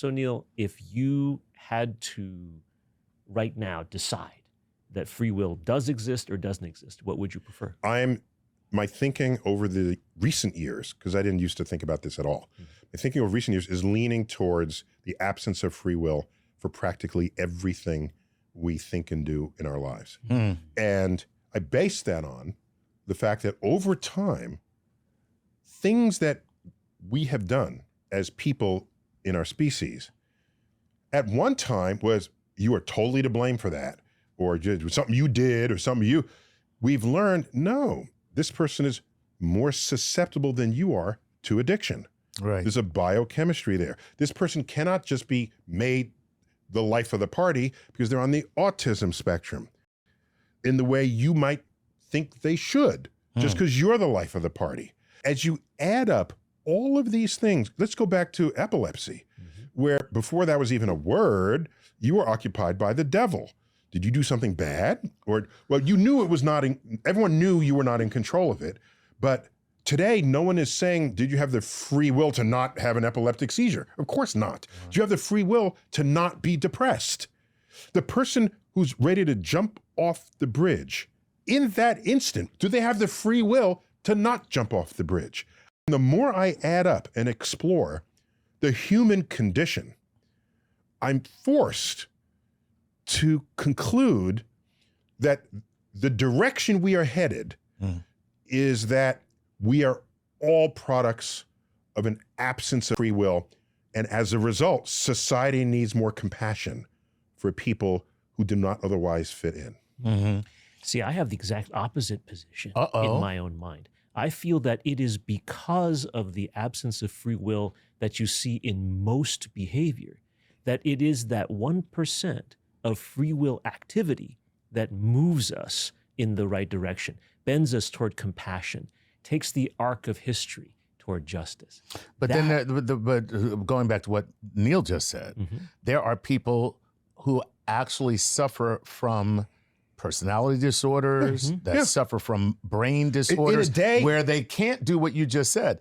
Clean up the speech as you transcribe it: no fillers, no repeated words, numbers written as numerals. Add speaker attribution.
Speaker 1: So Neil, if you had to right now decide that free will does exist or doesn't exist, what would you prefer?
Speaker 2: My thinking over the recent years, because I didn't used to think about this at all, my thinking over recent years is leaning towards the absence of free will for practically everything we think and do in our lives. And I base that on the fact that over time, things that we have done as people in our species, at one time was you are totally to blame for that, or just something you did or something we've learned, no, this person is more susceptible than you are to addiction.
Speaker 3: Right.
Speaker 2: There's a biochemistry there. This person cannot just be made the life of the party because they're on the autism spectrum in the way you might think they should, just because you're the life of the party. As you add up all of these things, let's go back to epilepsy, where before that was even a word, you were occupied by the devil. Did you do something bad? Or, well, you knew it was not, everyone knew you were not in control of it. But today, no one is saying, did you have the free will to not have an epileptic seizure? Of course not. Do you have the free will to not be depressed? The person who's ready to jump off the bridge, in that instant, do they have the free will to not jump off the bridge? And the more I add up and explore the human condition, I'm forced to conclude that the direction we are headed is that we are all products of an absence of free will. And as a result, society needs more compassion for people who do not otherwise fit in.
Speaker 1: See, I have the exact opposite position in my own mind. I feel that it is because of the absence of free will that you see in most behavior, that it is that 1% of free will activity that moves us in the right direction, bends us toward compassion, takes the arc of history toward justice.
Speaker 3: But but going back to what Neil just said, there are people who actually suffer from personality disorders, that suffer from brain disorders, where they can't do what you just said.